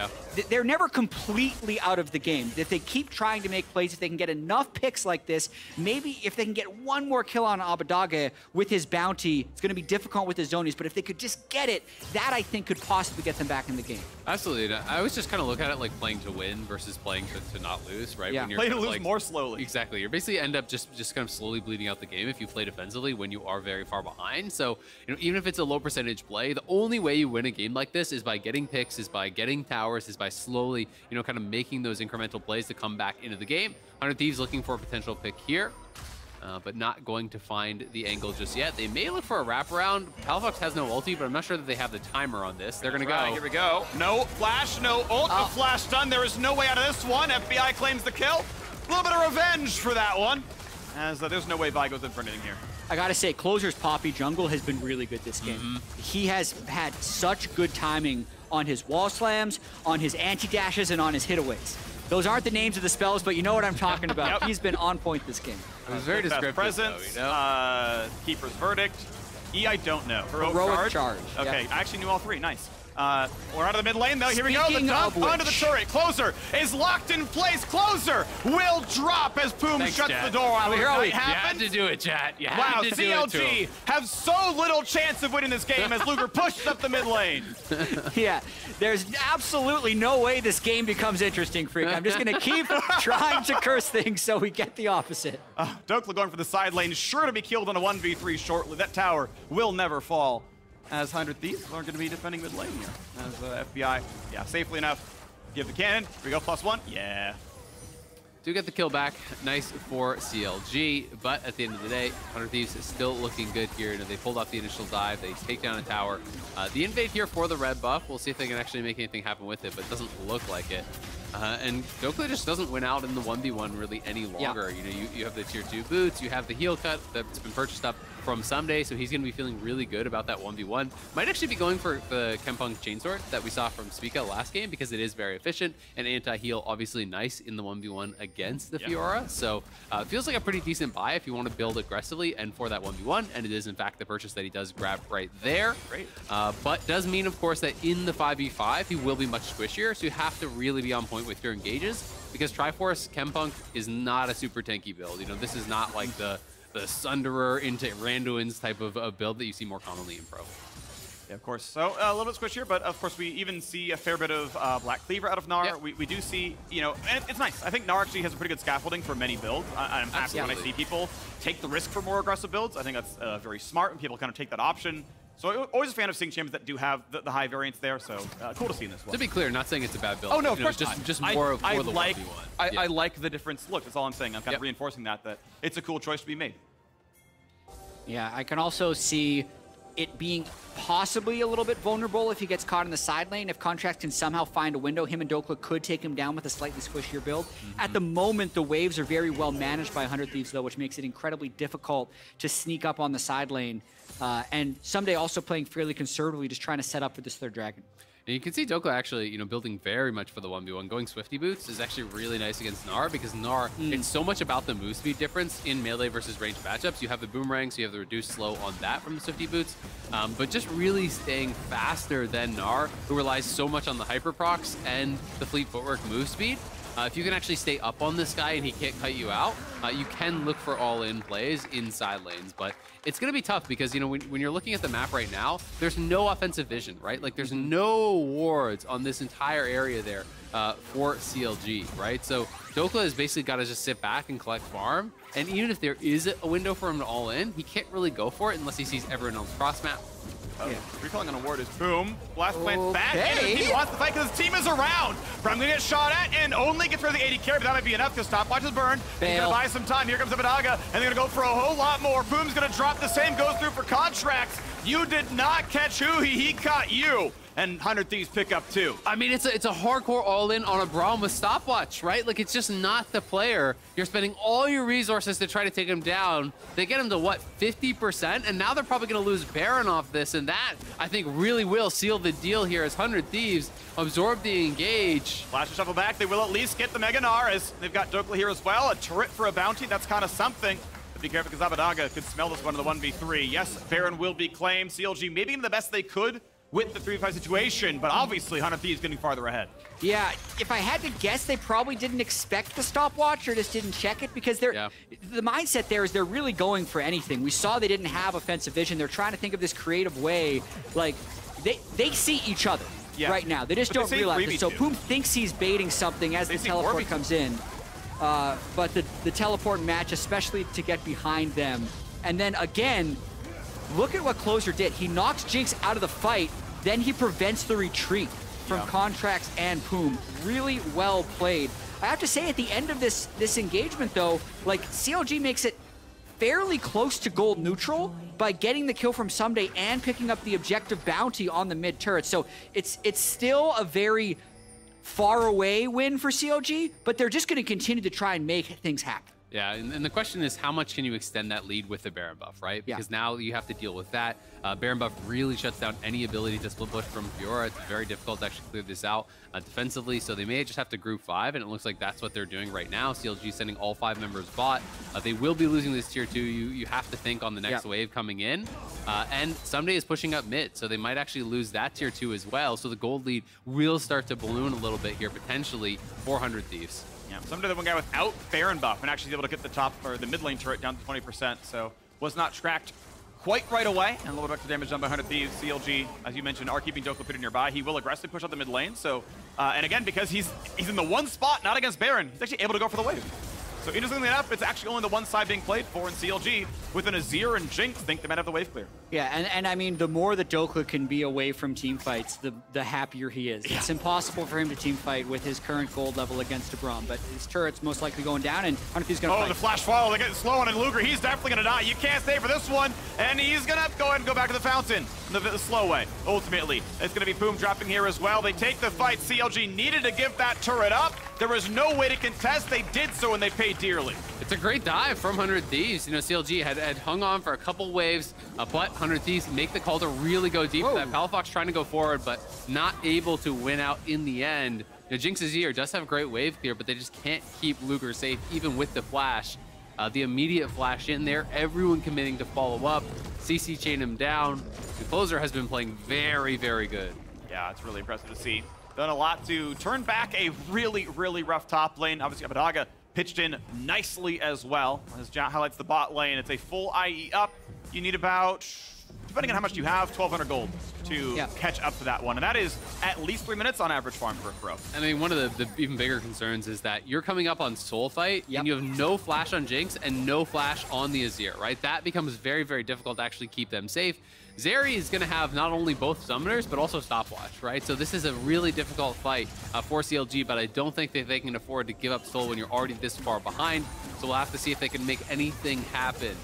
they're never completely out of the game. If they keep trying to make plays, if they can get enough picks like this, maybe if they can get one more kill on Abbedagge with his bounty, it's going to be difficult with his zonies, but if they could just get it, that I think could possibly get them back in the game. Absolutely. I always just kind of look at it like playing to win versus playing to not lose, right? Yeah. When you're Play to lose like, more slowly. Exactly. You're basically end up just kind of slowly bleeding out the game if you play defensively when you are very far behind. So, you know, even if it's a low percentage play, the only way you win a game like this is by getting picks, is by getting towers, is by slowly, you know, kind of making those incremental plays to come back into the game. 100 Thieves looking for a potential pick here. But not going to find the angle just yet. They may look for a wraparound. Palafox has no ulti, but I'm not sure that they have the timer on this. They're going to go. Here we go. No flash, no ult, the flash done. There is no way out of this one. FBI claims the kill. A little bit of revenge for that one, as there's no way Vi goes in for anything here. I gotta say, Closer's Poppy Jungle has been really good this game. He has had such good timing on his wall slams, on his anti-dashes, and on his hitaways. Those aren't the names of the spells, but you know what I'm talking about. He's been on point this game. It was very descriptive, Presence, though, you know? Keeper's Verdict. I don't know. Heroic Charge. Okay, I actually knew all three. Nice. We're out of the mid lane, though. Here we go. The Speaking dump of onto the which- turret. Closer is locked in place. Closer will drop as Poom Thanks, shuts Chat. the door on here it. we- You had Happens. to do it, chat. You Wow, had to do it to CLG him. have so little chance of winning this game as Luger pushes up the mid lane. Yeah, there's absolutely no way this game becomes interesting, Freak. I'm just gonna keep trying to curse things so we get the opposite. Dokla going for the side lane, sure to be killed on a 1v3 shortly. That tower will never fall, as 100 Thieves are going to be defending mid lane here. As FBI, safely enough. Give the cannon. Here we go, +1. Yeah. Do get the kill back. Nice for CLG, but at the end of the day, 100 Thieves is still looking good here. You know, they pulled off the initial dive. They take down a tower. The invade here for the red buff. We'll see if they can actually make anything happen with it, but it doesn't look like it. And Dokla just doesn't win out in the 1v1 really any longer. You know, you have the tier 2 boots, you have the heal cut that's been purchased up from Someday, so he's going to be feeling really good about that 1v1. Might actually be going for the Kempung Chainsword that we saw from Spica last game because it is very efficient, and anti-heal obviously nice in the 1v1 against the Fiora. So it feels like a pretty decent buy if you want to build aggressively and for that 1v1, and it is in fact the purchase that he does grab right there. Great. But does mean, of course, that in the 5v5, he will be much squishier, so you have to really be on point with your engages, because Triforce Kempunk is not a super tanky build. You know, this is not like the Sunderer into Randuin's type of build that you see more commonly in Pro. Yeah, of course. So a little bit squishier, but of course we even see a fair bit of Black Cleaver out of Gnar. Yep. We do see, you know, and it's nice. I think Gnar actually has a pretty good scaffolding for many builds. I'm happy when I see people take the risk for more aggressive builds. I think that's very smart, and people kind of take that option. So I'm always a fan of seeing champions that do have the high variance there. So cool to see in this one. To be clear, not saying it's a bad build. Oh no, of You know, course not. just more I for the like 1v1. I like the difference. Look, that's all I'm saying. I'm kind of reinforcing that it's a cool choice to be made. Yeah, I can also see it being possibly a little bit vulnerable if he gets caught in the side lane. If Contracts can somehow find a window, him and Dokla could take him down with a slightly squishier build. At the moment, the waves are very well managed by 100 Thieves, though, which makes it incredibly difficult to sneak up on the side lane. And Someday also playing fairly conservatively, just trying to set up for this third dragon. And you can see Dokla actually, you know, building very much for the 1v1. Going Swifty Boots is actually really nice against Gnar because Gnar, it's so much about the move speed difference in melee versus ranged matchups. You have the boomerang, so you have the reduced slow on that from the Swifty Boots. But just really staying faster than Gnar, who relies so much on the hyper procs and the fleet footwork move speed. If you can actually stay up on this guy and he can't cut you out, you can look for all-in plays in side lanes. But it's going to be tough because, you know, when you're looking at the map right now, there's no offensive vision, right? Like, there's no wards on this entire area there for CLG, right? So Dokla has basically got to just sit back and collect farm. And even if there is a window for him to all-in, he can't really go for it unless he sees everyone else cross-map. Recalling on a ward is Boom. Blast plants back into the team. He wants to fight because his team is around. Bram gonna get shot at and only gets rid of the 80 carry, but that might be enough because Stopwatch is burned. He's gonna buy some time. Here comes Abbedagge, and they're gonna go for a whole lot more. Boom's gonna drop the same, goes through for Contracts. You did not catch Huhi, he caught you. And 100 Thieves pick up 2. I mean, it's a hardcore all-in on a Braum with Stopwatch, right? Like, it's just not the player. You're spending all your resources to try to take him down. They get him to, what, 50%? And now they're probably going to lose Baron off this, and that, I think, really will seal the deal here as 100 Thieves absorb the engage. Flash and shuffle back. They will at least get the Mega Gnar as they've got Dokla here as well. A turret for a bounty. That's kind of something. Be careful because Abbedagga could smell this one in the 1v3. Yes, Baron will be claimed. CLG maybe doing the best they could with the 3v5 situation, but obviously 100 Thieves getting farther ahead. Yeah, if I had to guess, they probably didn't expect the stopwatch or just didn't check it because the mindset there is they're really going for anything. We saw they didn't have offensive vision. They're trying to think of this creative way. Like, they see each other right now. They just don't realize it. So Poom thinks he's baiting something as the teleport comes in. But the teleport match, especially to get behind them. And then again, look at what Closer did. He knocks Jinx out of the fight, then he prevents the retreat from Contracts and Poom. Really well played. I have to say, at the end of this engagement, though, like, CLG makes it fairly close to gold neutral by getting the kill from Someday and picking up the objective bounty on the mid turret. So it's still a very far away win for CLG, but they're just going to continue to try and make things happen. Yeah, and the question is, how much can you extend that lead with the Baron buff, right? Because now you have to deal with that. Baron buff really shuts down any ability to split push from Fiora. It's very difficult to actually clear this out defensively, so they may just have to group 5, and it looks like that's what they're doing right now. CLG sending all 5 members bot. They will be losing this tier 2. You have to think on the next wave coming in. And Someday is pushing up mid, so they might actually lose that tier 2 as well. So the gold lead will start to balloon a little bit here, potentially 400 Thieves. Yeah, Someday the one guy without Baron buff and actually able to get the top or the mid lane turret down to 20%, so was not tracked quite right away. And a little bit extra damage done by 100 Thieves. CLG, as you mentioned, are keeping Dokapita nearby. He will aggressively push out the mid lane. So, and again, because he's in the one spot, not against Baron, he's actually able to go for the wave. So interestingly enough, it's actually only the one side being played for in CLG. With an Azir and Jinx, think they might have the wave clear. Yeah, and I mean, the more that Dokka can be away from team fights, the happier he is. It's impossible for him to team fight with his current gold level against DeBrum, but his turret's most likely going down, and I don't know if he's going to fight. The flash follow, they get slow on, and Luger, he's definitely going to die. You can't stay for this one, and he's going to go ahead and go back to the fountain the slow way, ultimately. It's going to be Poom dropping here as well. They take the fight. CLG needed to give that turret up. There was no way to contest. They did so, and they paid dearly. It's a great dive from 100 Thieves. You know, CLG had hung on for a couple waves, but 100 Thieves make the call to really go deep for that. Palafox trying to go forward, but not able to win out in the end. You know, Jinx Azir does have great wave clear, but they just can't keep Luger safe, even with the flash. The immediate flash in there, everyone committing to follow up. CC chain him down. The Closer has been playing very, very good. Yeah, it's really impressive to see. Done a lot to turn back a really, really rough top lane. Obviously, Abbedagga pitched in nicely as well. As John highlights the bot lane, it's a full IE up. You need about, depending on how much you have, 1,200 gold to catch up to that one. And that is at least 3 minutes on average farm for a pro. I mean, one of the even bigger concerns is that you're coming up on Soul Fight, and you have no flash on Jinx and no flash on the Azir, right? That becomes very, very difficult to actually keep them safe. Zeri is going to have not only both summoners, but also stopwatch, right? So this is a really difficult fight for CLG, but I don't think that they can afford to give up Soul when you're already this far behind. So we'll have to see if they can make anything happen.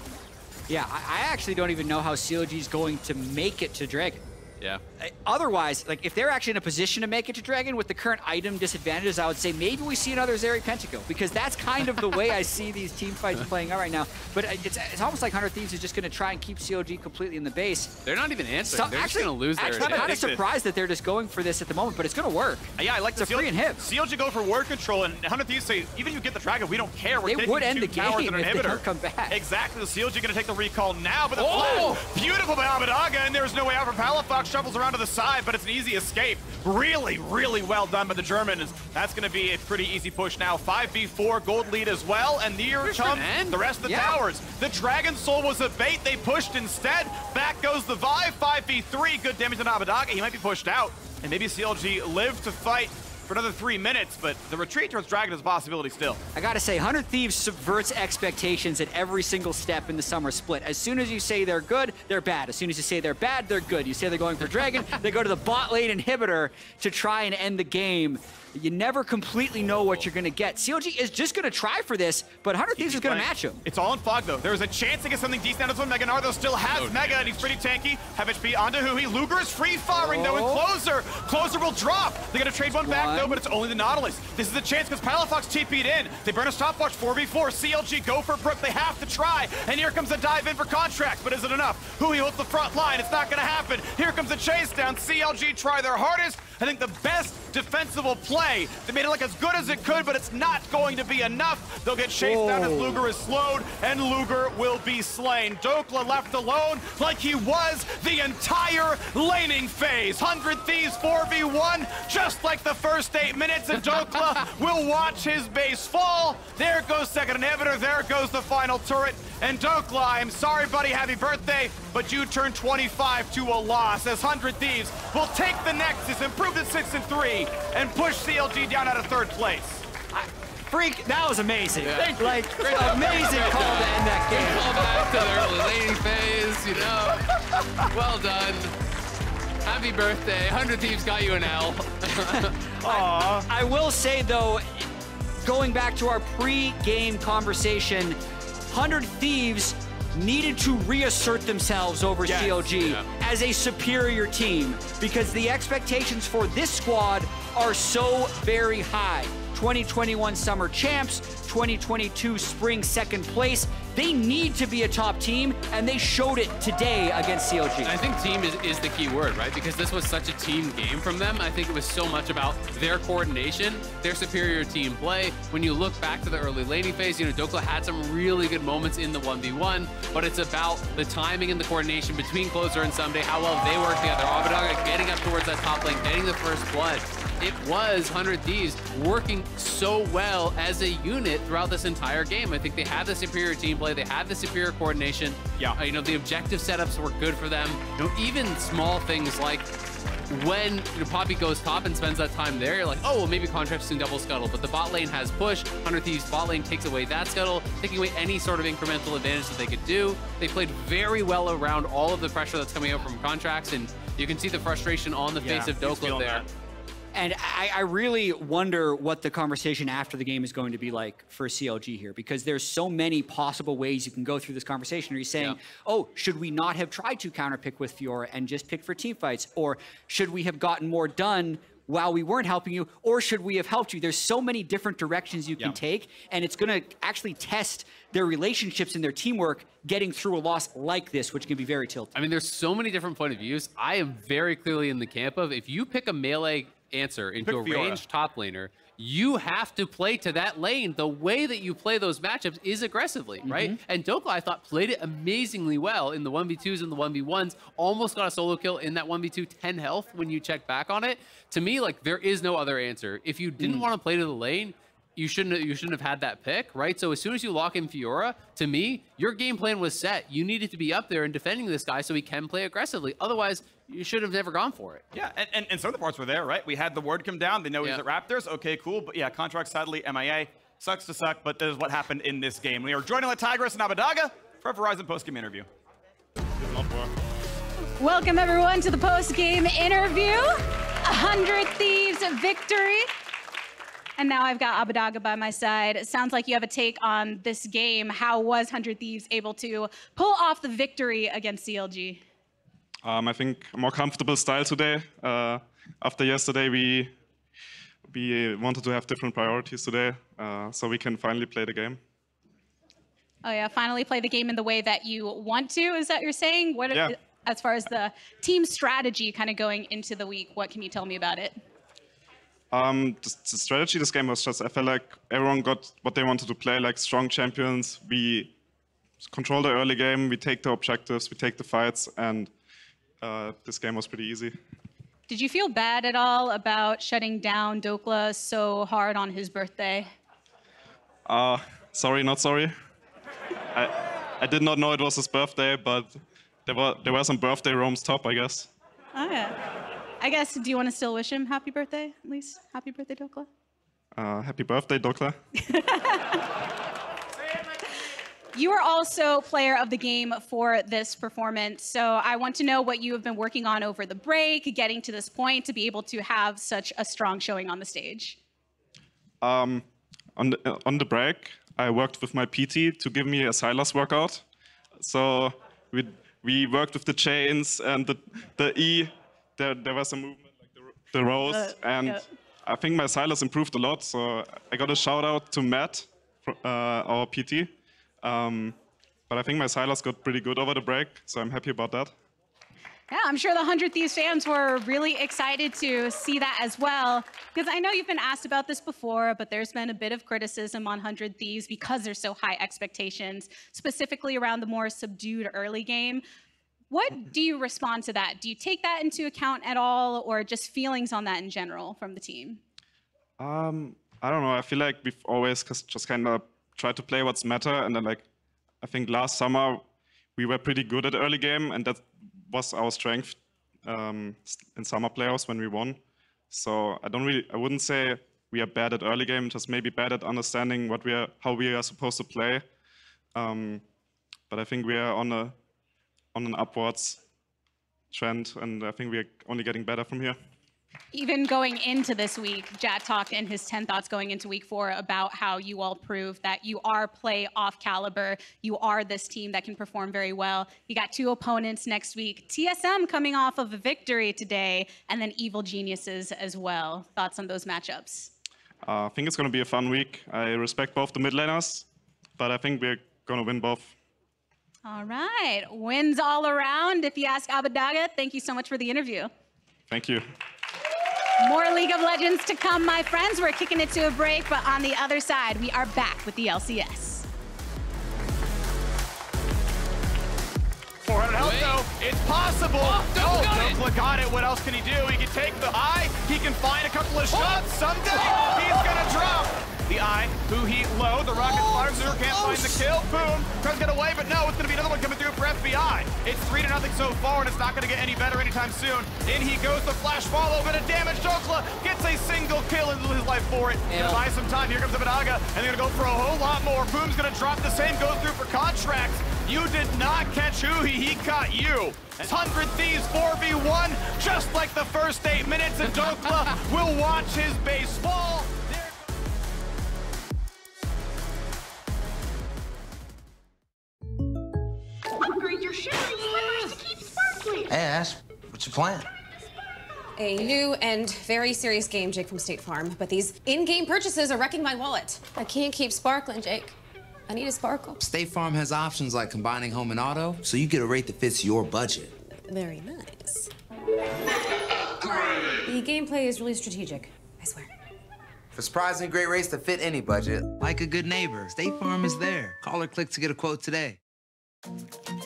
Yeah, I actually don't even know how CLG is going to make it to Dragon. Yeah. Otherwise, like, if they're actually in a position to make it to Dragon with the current item disadvantages, I would say maybe we see another Zeri Pentakill, because that's kind of the way I see these team fights playing out right now. But it's almost like 100 Thieves is just going to try and keep CLG completely in the base. They're not even answering. They're actually going to lose their I'm kind of surprised that they're just going for this at the moment, but it's going to work. Yeah, I like the free inhib. CLG go for ward control, and 100 Thieves say, even if you get the Dragon, we don't care. We're they would end the game if they don't come back. Exactly. The CLG going to take the recall now, but the flash, beautiful by Abbedagga, and there's no way out for Palafox. Shuffles around to the side, but it's an easy escape. Really, really well done by the Germans. That's going to be a pretty easy push now. 5v4 gold lead as well, and near come the rest of the towers. The Dragon Soul was a bait. They pushed instead. Back goes the Vive. 5v3. Good damage on Abbedagga. He might be pushed out, and maybe CLG live to fight for another 3 minutes, but the retreat towards Dragon is a possibility still. I gotta say, 100 Thieves subverts expectations at every single step in the summer split. As soon as you say they're good, they're bad. As soon as you say they're bad, they're good. You say they're going for Dragon, they go to the bot lane inhibitor to try and end the game. You never completely know what you're gonna get. CLG is just gonna try for this, but 100 Thieves is gonna match him. It's all in Fog though. There's a chance to get something decent out of this one. Mega Nardo still has Mega, and he's pretty tanky. Have HP onto Huhi. Luger is free firing though, and Closer. Closer will drop. They're gonna trade one back though, but it's only the Nautilus. This is a chance because Palafox TP'd in. They burn a stopwatch 4v4. CLG go for Brook. They have to try, and here comes a dive in for Contracts, but is it enough? Huhi holds the front line. It's not gonna happen. Here comes a chase down. CLG try their hardest. I think the best defensible play. They made it look as good as it could, but it's not going to be enough. They'll get chased down as Luger is slowed, and Luger will be slain. Dokla left alone like he was the entire laning phase. 100 Thieves 4v1, just like the first 8 minutes, and Dokla will watch his base fall. There goes second inhibitor, there goes the final turret, and Dokla, I'm sorry, buddy, happy birthday, but you turned 25 to a loss, as 100 Thieves will take the Nexus, improved at 6-3, and push CLG down out of 3rd place. Freak, that was amazing. Yeah. Like, amazing call to end that game. Call back to the early laning phase, you know. Well done. Happy birthday. 100 Thieves got you an L. I will say, though, going back to our pre-game conversation, 100 Thieves needed to reassert themselves over CLG as a superior team, because the expectations for this squad are so very high. 2021 Summer Champs, 2022 Spring 2nd place. They need to be a top team, and they showed it today against CLG. I think team is the key word, right? Because this was such a team game from them. I think it was so much about their coordination, their superior team play. When you look back to the early laning phase, you know, Dokla had some really good moments in the 1v1, but it's about the timing and the coordination between Closer and Ssumday, how well they work together. Abbedagga getting up towards that top lane, getting the first blood. It was 100 Thieves working so well as a unit throughout this entire game. I think they had the superior team play, they had the superior coordination. Yeah. You know, the objective setups were good for them. You know, even small things like when Poppy goes top and spends that time there, you're like, oh, well, maybe Contract's doing double scuttle, but the bot lane has push. 100 Thieves bot lane takes away that scuttle, taking away any sort of incremental advantage that they could do. They played very well around all of the pressure that's coming out from Contracts, and you can see the frustration on the face of Dokla there. And I really wonder what the conversation after the game is going to be like for CLG here, because there's so many possible ways you can go through this conversation. Are you saying, oh, should we not have tried to counterpick with Fiora and just pick for team fights? Or should we have gotten more done while we weren't helping you? Or should we have helped you? There's so many different directions you can take, and it's going to actually test their relationships and their teamwork getting through a loss like this, which can be very tilting. I mean, there's so many different point of views. I am very clearly in the camp of, if you pick a melee answer into a ranged top laner, you have to play to that lane. The way that you play those matchups is aggressively, right? And Dokla, I thought, played it amazingly well in the 1v2s and the 1v1s, almost got a solo kill in that 1v2, 10 health when you check back on it. To me, like, there is no other answer. If you didn't want to play to the lane, you shouldn't have had that pick, right? So as soon as you lock in Fiora, to me, your game plan was set. You needed to be up there and defending this guy so he can play aggressively. Otherwise, you should have never gone for it. Yeah, and some of the parts were there, right? We had the word come down. They know he's at Raptors. Okay, cool. But yeah, Contract sadly MIA. Sucks to suck, but this is what happened in this game. We are joining Tigris and Abbedagga for a Verizon post-game interview. Welcome, everyone, to the post-game interview. 100 Thieves victory. And now I've got Abbedagga by my side. It sounds like you have a take on this game. How was 100 Thieves able to pull off the victory against CLG? I think a more comfortable style today. After yesterday, we wanted to have different priorities today, so we can finally play the game. Oh yeah, finally play the game in the way that you want to, is that what you're saying? What, as far as the team strategy kind of going into the week, what can you tell me about it? The strategy this game was just, I felt like everyone got what they wanted to play, like strong champions. We control the early game, we take the objectives, we take the fights, and this game was pretty easy. Did you feel bad at all about shutting down Dokla so hard on his birthday? Sorry, not sorry. I did not know it was his birthday, but there were some birthday roams top, I guess. Oh yeah. I guess, do you want to still wish him happy birthday, at least? Happy birthday, Dokla? Happy birthday, Dokla. You are also player of the game for this performance, so I want to know what you have been working on over the break, getting to this point to be able to have such a strong showing on the stage. On the break, I worked with my PT to give me a Sylas workout. So we worked with the chains and the E. There was a movement like the rows, and I think my Sylas improved a lot. So I got a shout out to Matt, our PT. But I think my Sylas got pretty good over the break, so I'm happy about that. Yeah, I'm sure the 100 Thieves fans were really excited to see that as well, because I know you've been asked about this before, but there's been a bit of criticism on 100 Thieves because there's so high expectations, specifically around the more subdued early game. What do you respond to that? Do you take that into account at all, or just feelings on that in general from the team? I don't know. I feel like we've always just kind of tried to play what's matter, and then like I think last summer we were pretty good at early game, and that was our strength in summer playoffs when we won. So I wouldn't say we are bad at early game, just maybe bad at understanding how we are supposed to play. But I think we are on an upwards trend, and I think we are only getting better from here. Even going into this week, Jat talked in his 10 thoughts going into week 4 about how you all proved that you are playoff caliber. You are this team that can perform very well. You got 2 opponents next week. TSM coming off of a victory today, and then Evil Geniuses as well. Thoughts on those matchups? I think it's going to be a fun week. I respect both the mid laners, but I think we're going to win both. All right. Wins all around, if you ask Abbedagga. Thank you so much for the interview. Thank you. More League of Legends to come, my friends. We're kicking it to a break, but on the other side, we are back with the LCS. 400 health, though. It's possible. Dokla got it. What else can he do? He can take the eye. He can find a couple of shots. Someday he's going to drop. The eye, who heat low. The rocket fires through, can't find the kill. Boom. Tries to get away, but no, it's going to be another one coming through for FBI. It's 3-0 so far, and it's not going to get any better anytime soon. In he goes, the flash follow, bit of damage. Dokla gets a single kill and loses his life for it. Gonna buy some time. Here comes Abbedagga, and they're going to go for a whole lot more. Boom's going to drop the same, goes through for contracts. You did not catch Huhi, he caught you. 100 Thieves 4v1, just like the first 8 minutes, and Dokla will watch his base fall. Upgrade your shimmery slippers to keep sparkling. Hey, Ash, what's your plan? A new and very serious game, Jake from State Farm, but these in-game purchases are wrecking my wallet. I can't keep sparkling, Jake. I need a sparkle. State Farm has options like combining home and auto, so you get a rate that fits your budget. Very nice. The gameplay is really strategic, I swear. For surprisingly great rates that fit any budget, like a good neighbor, State Farm is there. Call or click to get a quote today.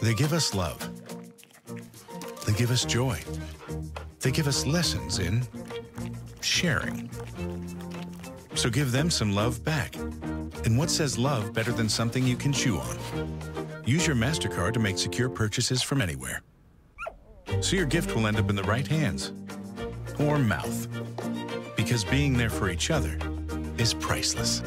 They give us love. They give us joy. They give us lessons in sharing. So give them some love back. And what says love better than something you can chew on? Use your MasterCard to make secure purchases from anywhere. So your gift will end up in the right hands or mouth. Because being there for each other is priceless.